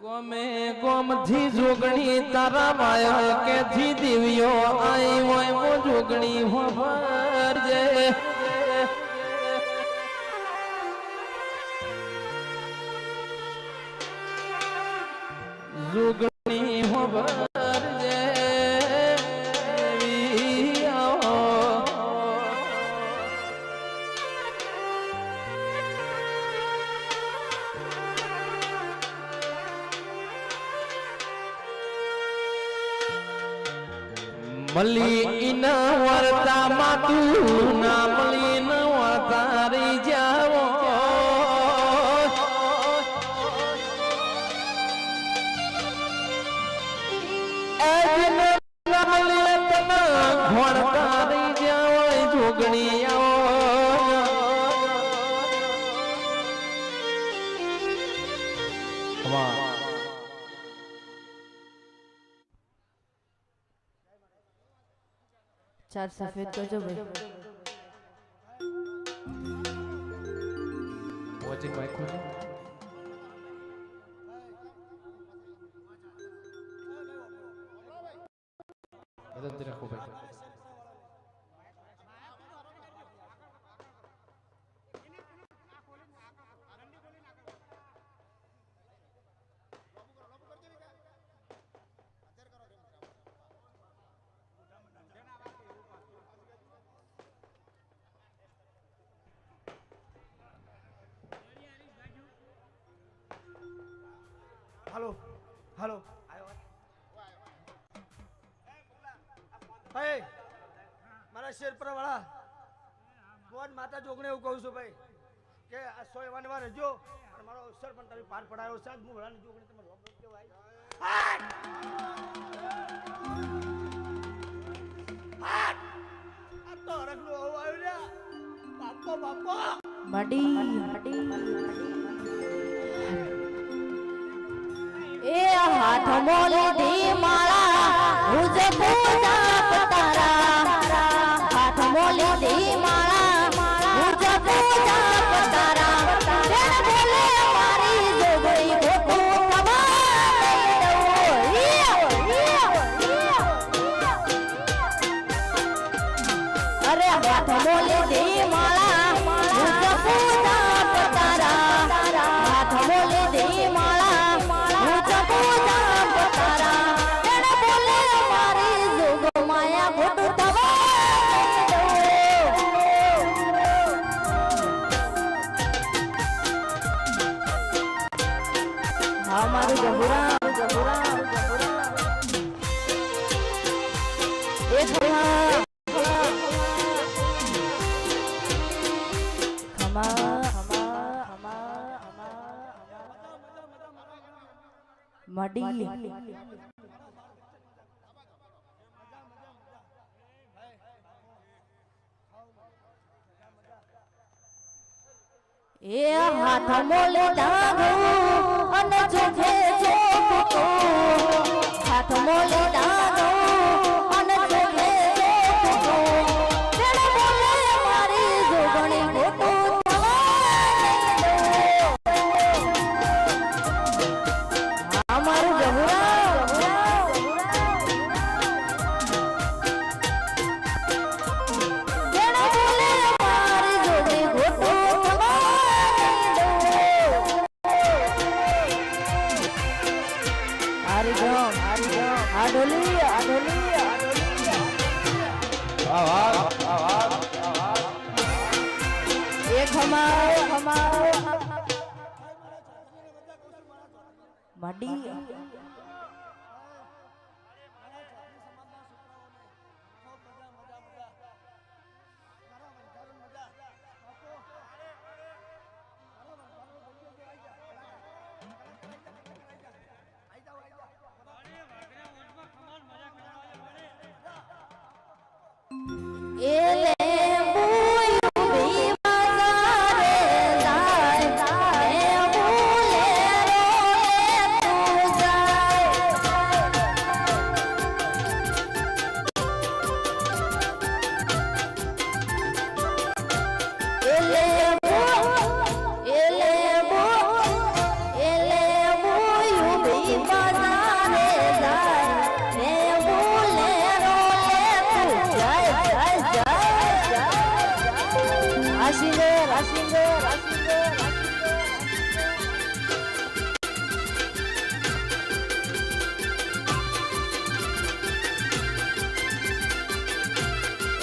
ગમે ગોમથી જોગણી તારા માયા કે જી દેવીઓ આઈ હોય મો જોગણી હોભરજે જોગણી હોભરજે મલી ઇના વર્તા માતું ના મલી ન વર્તારી જાવો એજન ના મલી તના ઘોડતારી જાવો જોગણી આવો વાહ चार सफेद करजो भाई वॉचिंग माइक खोलो इधर देखो भाई हेलो हेलो भाई मारा शेर पर वाला मोहन माता जोगणे એવું કહું છું ભાઈ કે આ 100 વાનવા રહેજો અને મારો અવસર પણ તમે પાર પડાયો સાહેબ હું ભલાની જોગણે તમે રોબ દેજો ભાઈ આ તો રગલો આવ્યો ને બાપો બાપો मडी ए हाथ मोले दी माला मुझे पूजा पतारा हाथ मोले दी माला मुझे पूजा पतारा जन बोले हमारी जोगई गोटू थमा अरे हाथ मोले दी माला मुझे पूजा पतारा हाथ मोले दी माला मडी ए हाथ मोले दागो अने जोखे जोको हाथ मोले दागो अने जोखे जोको जण बोले मारी जोगणी गोटो मडी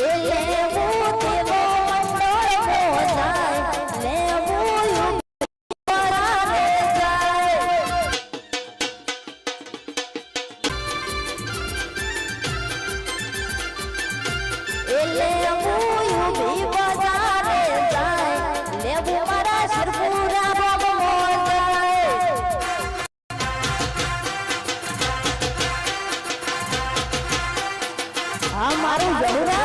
એ લેવું તેવો મંડળ જાય લેવું પરાને જાય એ લેવું યુવી બજારે જાય લેવું મારા શરપુરા બાબો જાય આ મારું જરૂરા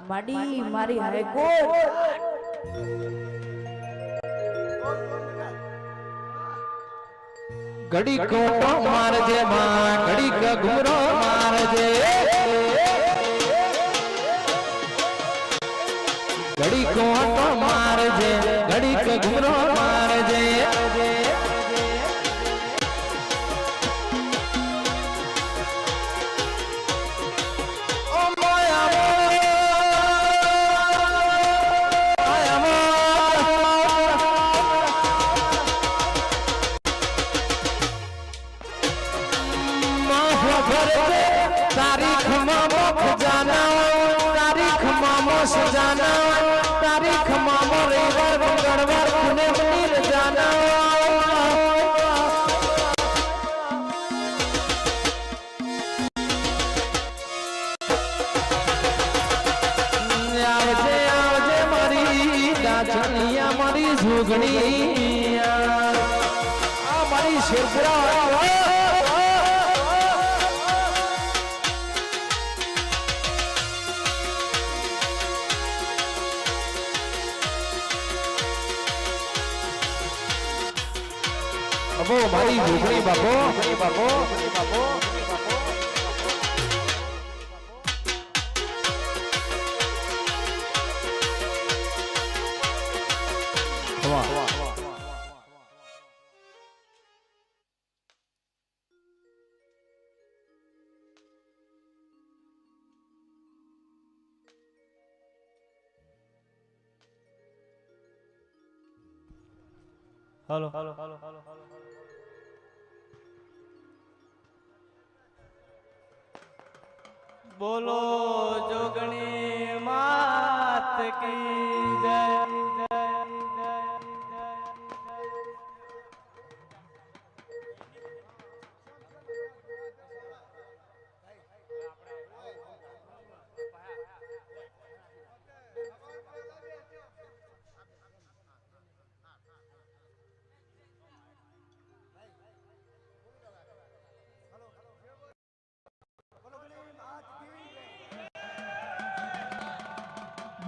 માડી મારી હાઈકોર્ટ ઘડી કોટો મારજે માં ઘડી ઘુમરો મારજે ઘડી કોટો મારજે ઘડી ઘુમરો મારજે तारीख मामो रविवार मंगलवार पुणे मंदिर जाना आवजे आवजे मारी दाचनिया मारी झुगणिया आ मारी शेरपुरा अबो मारी झुगड़ी बाबो बाबो बाबो hello hello hello hello hello बोलो जोगणी मात की जय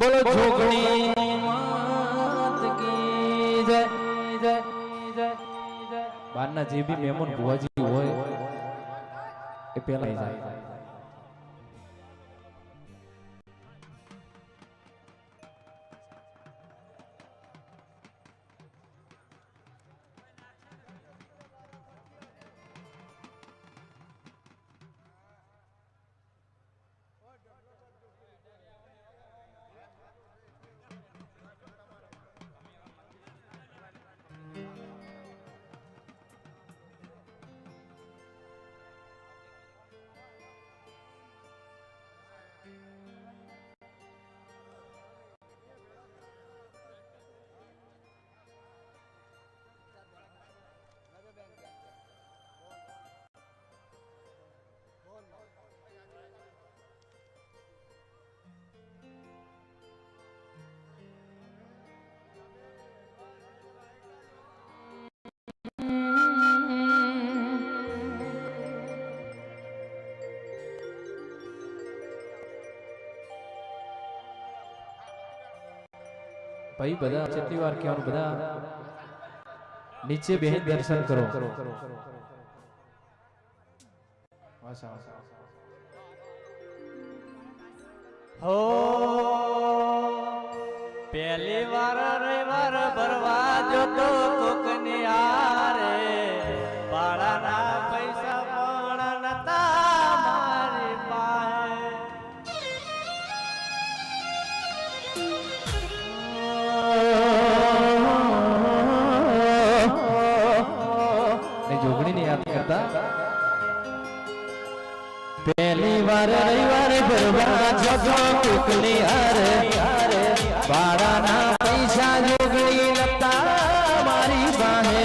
बोलो जोगणी मात की जय जय जय जय बारना जे भी मेहमान बुआजी होय ए पेला जाय भाई बदा चेटली वार कहेवानुं बदा नीचे बेही दर्शन करो हो पहली बार रविवार भरवा जो तो कोकनी आरे बाळाना पैसा पण नता मारी पाए જોજો કોકની હારે ભાડાના પૈસા જોગણી નતા મારી પાસે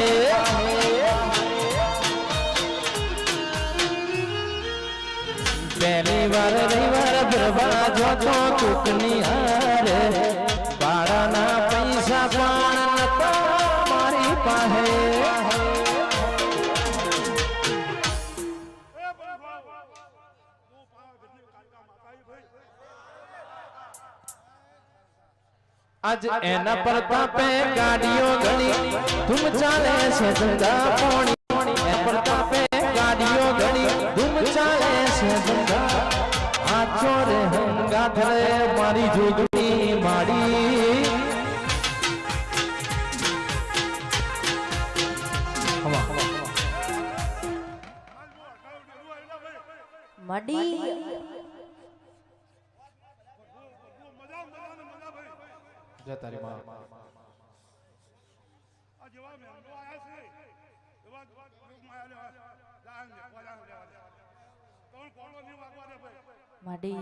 પહેલી વાર રવિવાર ભરવા જોજો કોકની હારે ભાડાના પૈસા પણ નતા મારી પાસે आज एना प्रतापे गाड़ियों घड़ी तुम चाले से धंधा पोणी ए प्रतापे गाड़ियों घड़ी तुम चाले से धंधा आछो रे हंगा धरे मारी जोगनी माड़ी મડી જય તારી માં મડી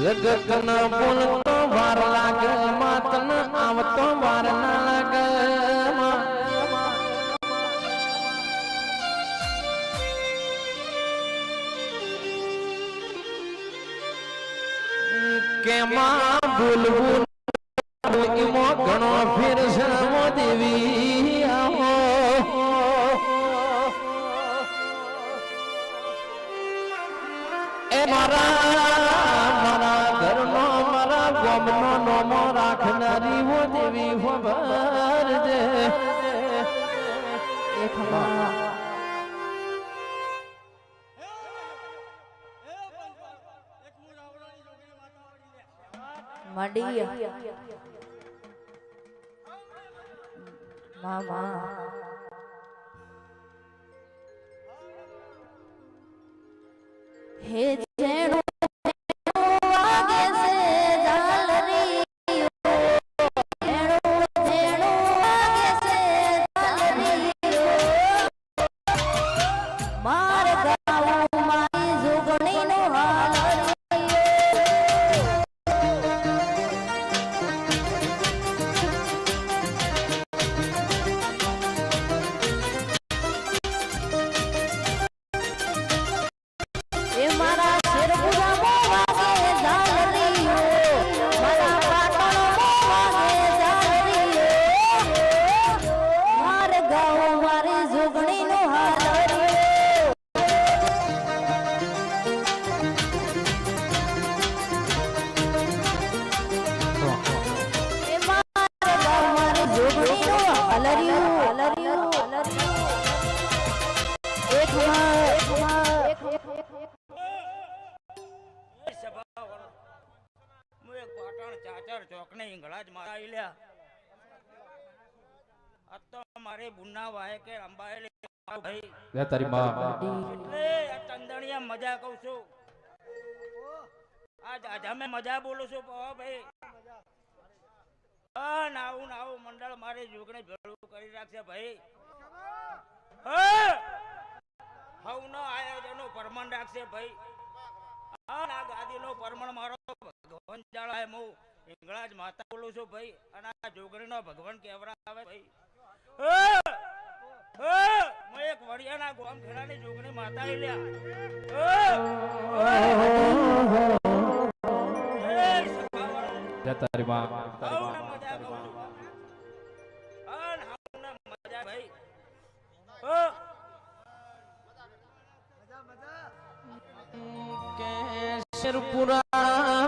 जगत न बोलतो वार लागे मात न आवतो वार न लागे के मां बुलबुल इमो घणो फिर समो देवी आओ ए मारा गमनो नोमो राखनारी वो देवी खबर दे એક હવા મડી મામા હે જેણો જય તારી માં ચંદણિયા મજા કહું છું આજ અમે મજા બોલું છું ભાઈ નાવું મંડળ મારી જોગણી ભેળું કરી રાખશે ભાઈ હવનો આયોજનો પરમણ રાખશે ભાઈ આ ગાદીનો પરમણ મારો ભગવાન જાળાય હું હિંગળાજ માતા બોલું છું ભાઈ અને આ જોગણીનો ભગવાન કેવરા આવે ભાઈ मैं एक वड़ियाना गोम खेलानी जोगनी माता ही लिया जय तारी मां मजा भाई केसरपुरा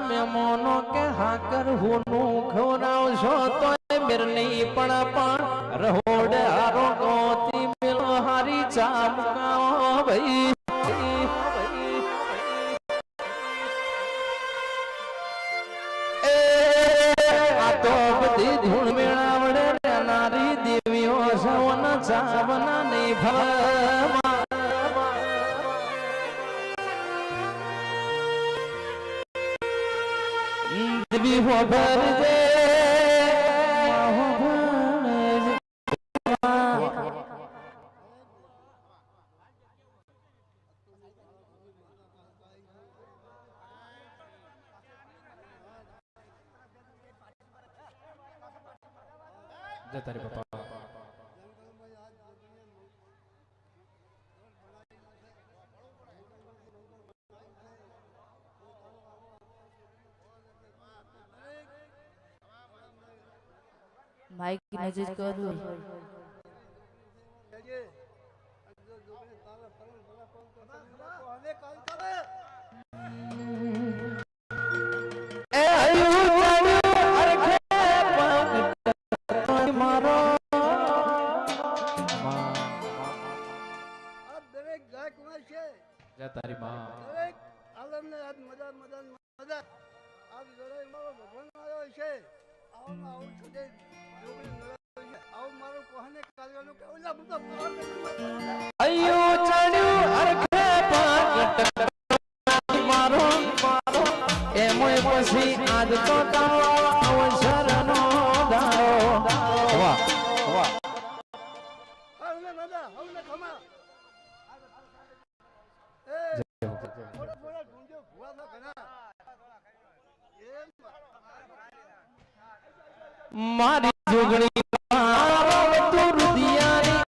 में मोनो के हाकर होनु खवनाव छो तो मेरली पण रहोड़ આ તો બધી ધૂળ મેળાવડે નારી દેવીઓ સવના ચાવના નહીં ભવા દેવી હો ભરજે જતા રે બાપા માઇક નજીક કરું તારી માં અયો ચડ્યું અરખે પાટ મારો એમોય પછી આજ તો તારો અવસરનો દાડો વાહ વાહ મારી જોગણી તું રુદિયાની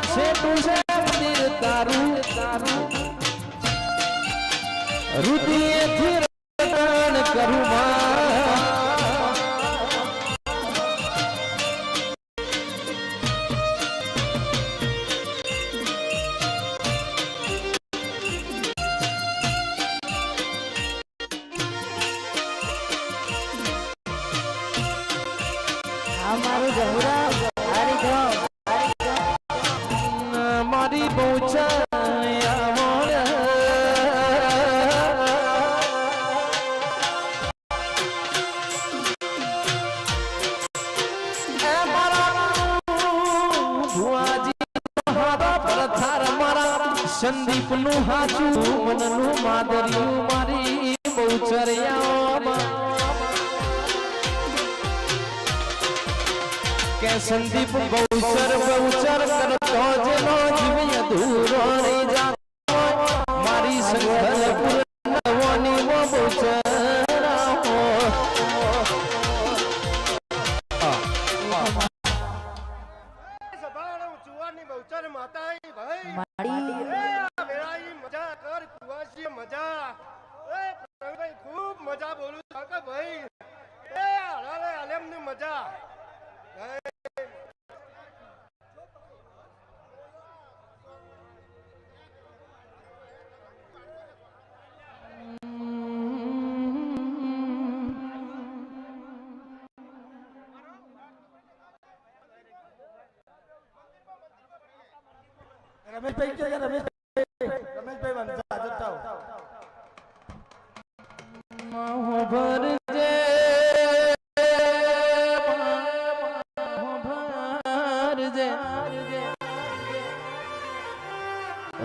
છે તું છે મંદિર તારું રુદિયેથી રટણ કરું મારું જહુરા હારી જાઓ મારી બહુચા સંદીપ નું હાચું મનનું માદરિયું મારી બહુચરિયામાં કે સંદીપ બહુચર કરતો જેનો જીવ અધૂરો રહી જાતો મારી સંઘલ પૂર્ણવાની વો બહુચરાઓ ચુવાની બહુચર માતા ભાઈ માડી મેરાઈ મજા કર કુવાસી મજા એ પ્રવીણભાઈ ખૂબ મજા બોલું કાકા ભાઈ એ અરે આલેમ ની મજા રમેશભાઈ કે રમેશભાઈ વંશા જતા ભરજે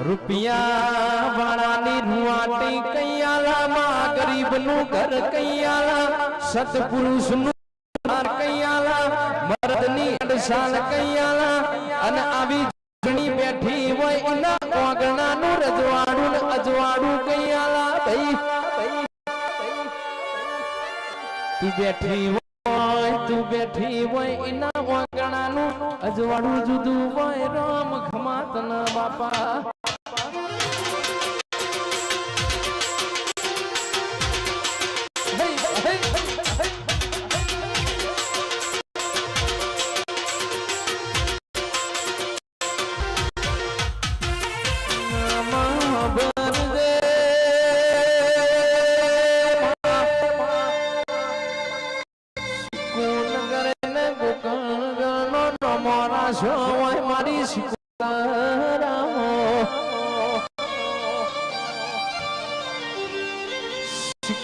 રૂપિયા વાળાની રૂવાટી કૈયાલામાં ગરીબ નું ઘર કૈયાલા સતપુરુષ નું ઘર કૈયાલા મર્દની અડસાલ કૈયાલા અને આવી ઘણી બેઠી હોય એના ઓગણાનું રજવાડું ને અજવાડું કૈયાલા ભાઈ તું બેઠી હોય એના ઓગણાનું અજવાડું જુદું હોય રામ ખમા તના બાપા મારી શિકારાઓ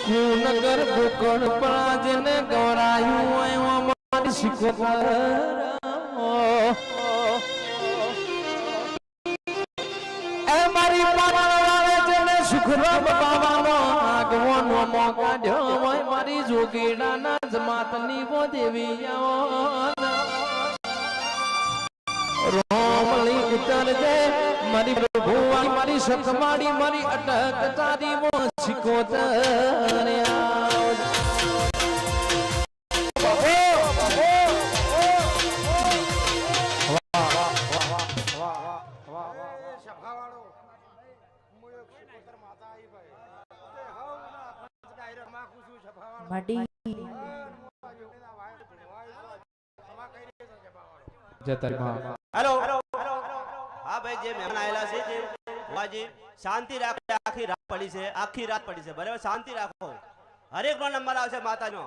શિવનગર ગોકળ પરાજને ગવરાયું હોય અમારી શિકોતર એ મારી પાવાળા જેને સુખરામ બાવાનો આગવાનો મોકાડ્યો હોય મારી જોગીડાના જમાતની વો દેવી આવો રોમલી ઉતરજે મારી પ્રભુવાળી મારી સતમાડી મારી અટક તારી વો શિકોતર મડી હેલો હા ભાઈ જે મહેમાન આયેલા છે જે વાજી શાંતિ રાખો આખી રાત પડી છે બરાબર શાંતિ રાખો હરેક નો નંબર આવશે માતાનો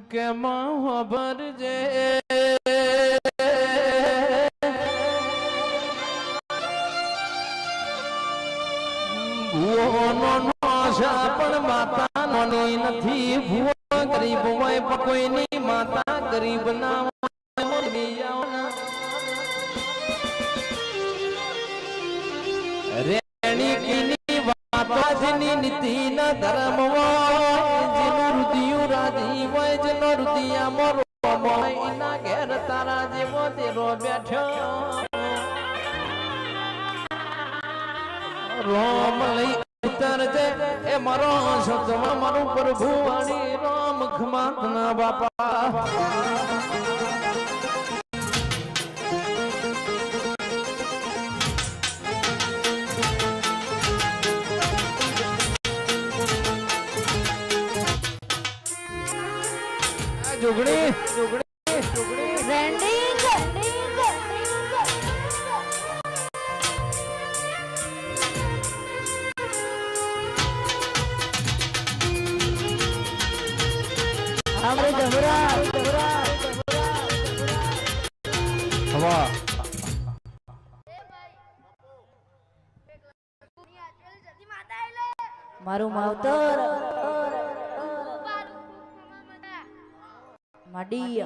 કે ખબર જે ભૂવાનો નોશા પણ માતા નોની નથી ભૂવો ગરીબ હોય પણ કોઈની માતા ગરીબ ના હોય રેણી કીની વાતની નીતિ ના ધર્મ હોય જેનું રુદિયું રાધી હોય જેનો રુદિયા મોરો હોય એના ઘેર તારા જેવો તેરો બેઠ્યો રોમ લઈ ઉતરજે એ મારો સતમાં મારું પ્રભુ વાણી રામ ખમાત ના બાપા जुगड़ी जुगड़ी जुगड़ी રેન્ડિંગ हमरे जबरा हवा મારું માવતર મડી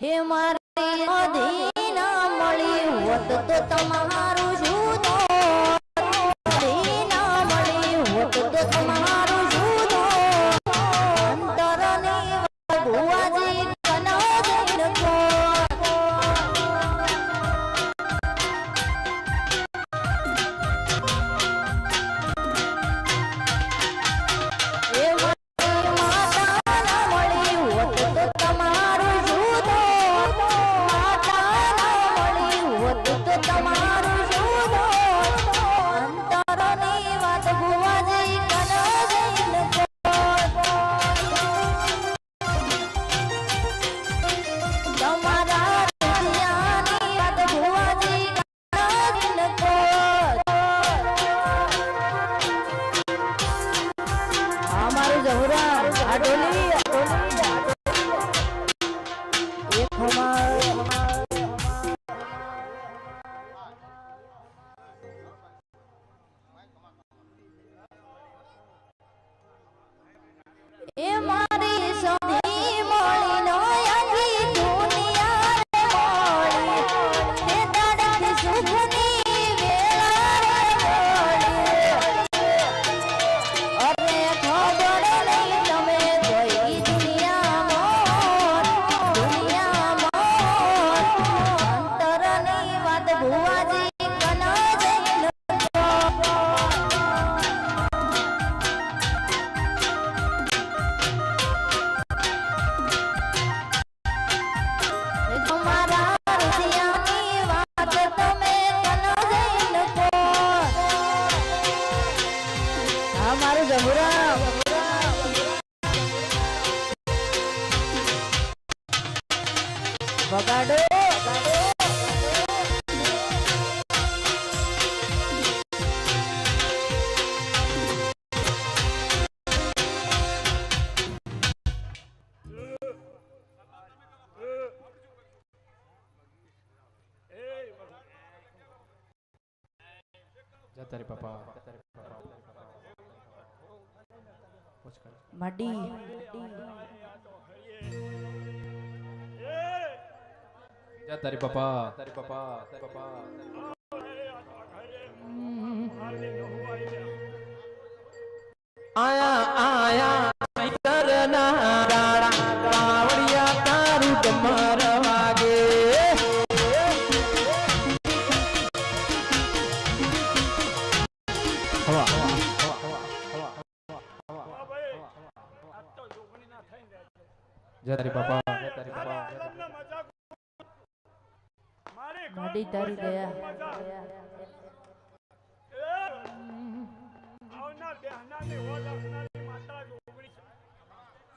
હે મારી અધીના મળી હોત તો તમારું જુદો અધીના મળી હોત તો તમારું જુદો અંતરની ભુવાજી કનો જઈને કો જતા રે બાપા મડી જતા રે બાપા આયા આયા તરના ડાળા કાવડિયા તારું ડમર વાગે હવા જતા રે બાપા મડી તારી ગયા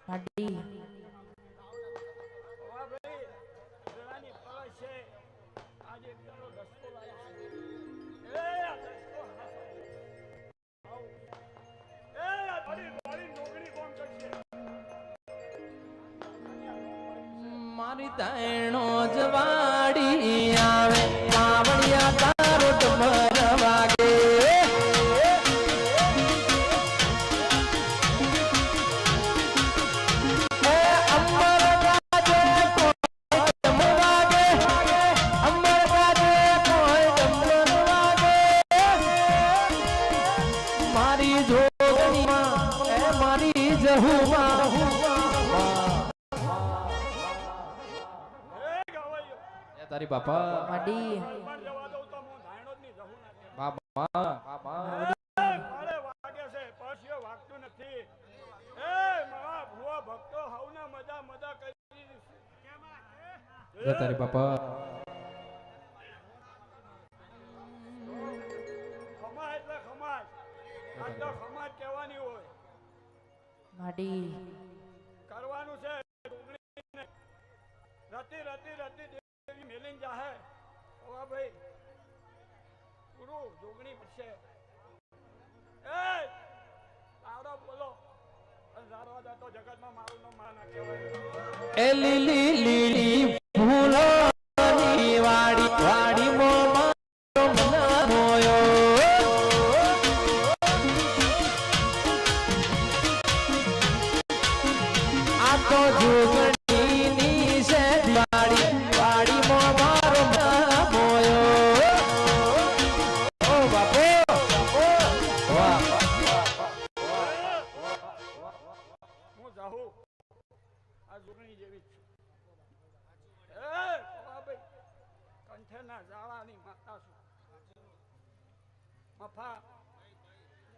મડી મારી તાણો જવાડી આવે કાવડિયા તારો ડમર વાગે મારી જોગણીમાં મારી જહુમાં તારી બાપા મડી બાપા તારી બાપા મડી કરવાનું છે રતી રતી રતી દેવી મેલીન જાહે ઓવા ભાઈ ગુરુ જોગણી પડશે એ તારો બોલો અંધારો જાતો જગતમાં મારું નો માં ના કહેવાય એ લીલી લીલી ફૂલોની વાડી વાડી મો મારો મન મોયો આ તો જોગણીની છે વાડી વાડી મો મારો મન મોયો ઓ બાપો વાહ હું જાહું આ જોગણી જેવી જ છે એ ઓવા ભાઈ કંઠેના જાળાની માતા છું મફા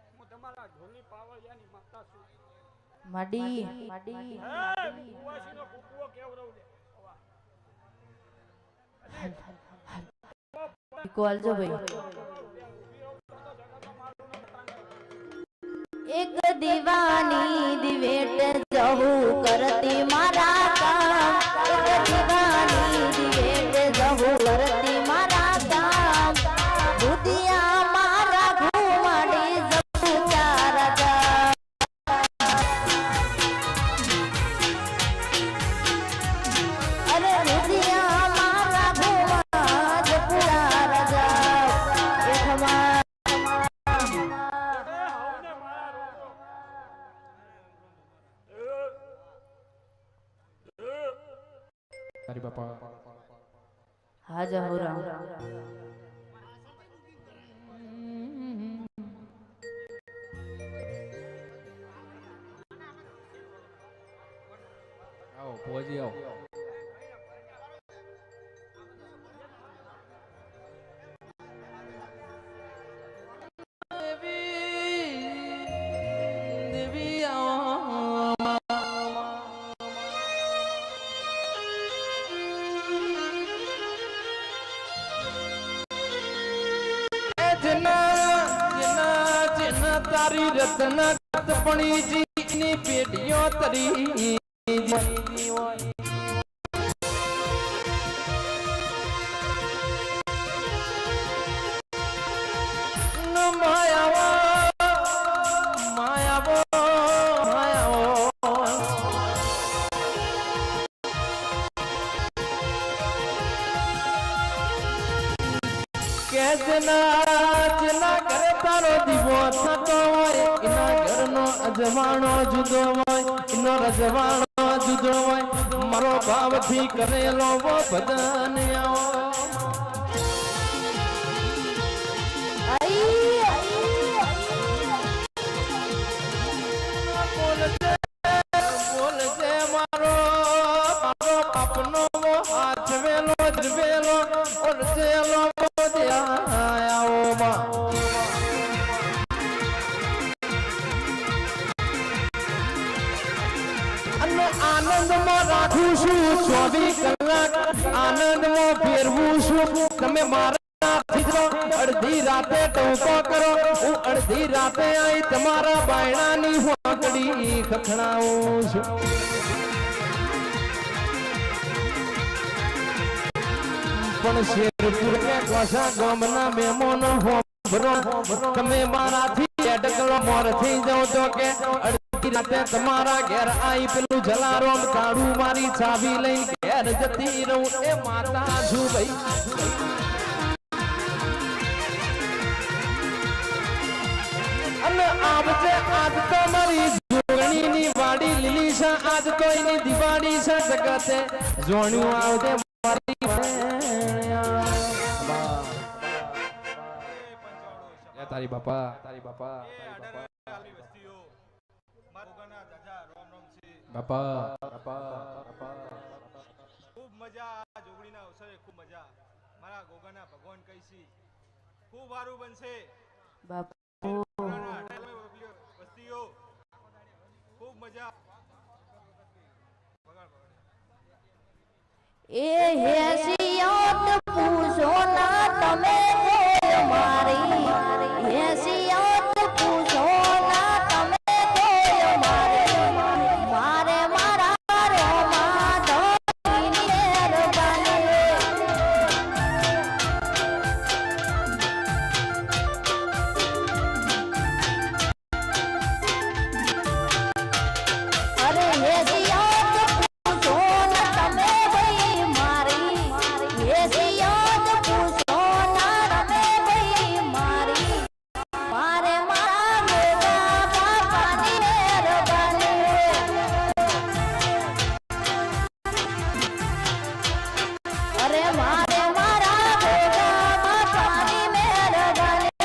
હું તમારા ઢોલી પાવળિયાની માતા છું મડી મડી કુવાસીનો કુકવો કેવરવ દે કોલ જો ભાઈ એક દીવાની દિવેટ જહું કરતી મારા કામ એક દીવાની દિવેટ જહું કરતી મારા કામ દુધિયા મારા ઘુમાડી જહું ચારા જા અરે દુધિયા મારા ઘુમા જપુરા રાજા એઠમાં તારી બાપા હાજા હોરા આવો પહોંચી આવો દેવી આવો તારી રત્ન પણી ની પેઢીઓ તરી કે જેના ઘરે તારો દીવો થતો હોય એના ઘરનો અજવાણો જુદો હોય એનો રજવાણો જુદો હોય મારો ભાવથી કરેલો ભજન આવો બોલજે મારો બાપનો હાથ વેલો વેલો ઓરજેલો આનંદમાં રાખું છું 24 કલાક આનંદમાં ફેરવું છું તમે મારા અડધી રાતે ટોકો કરો હું અડધી રાતે આઈ તમારા બાયણાની હોકડી ખખડાવું છું પણ શેરપુર કે કોસા ગામના મહેમાનો હોબરો તમે મારાથી અડકલો મોર થઈ જાવ તો કે અડધી રાતે તમારા ઘેર આઈ પેલું જલારામ કાળું મારી ચાવી લઈને ઘેર જતી રહું એ માતા છું ભાઈ અને આવજે આજ તો મારી જોગણીની વાડી લીલી છે આજ તો એની દિવાળી છે જગતે જોણ્યું આવજે મારી તારી બાપા બાપા ખૂબ મજા જોગણીના અવસરે ખૂબ મજા મારા ગોગાના ભગવાન કઈસી ખૂબ સારું બનશે વસ્તીઓ ખૂબ મજા એ હેસિયત પૂછો ના તમે કોઈ મારી હેસિયત પૂછો ના તમે કોઈ મારી મારે મારા રોમા ધોની મહેરબાની અરે હેસિયત પૂછો ના તમે ભાઈ મારી હેસિયત પૂછો ના તમે ભાઈ મારી મારે મારા ગોગા બાપાની મહેરબાની અરે મારે મારા ગોગા બાપાની મહેરબાની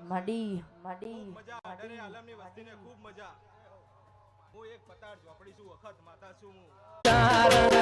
મડી મજા અઢારે આલમની વસ્તીને ખૂબ મજા હું એક પતાર ઝોપડી છું વખત માતા છું હું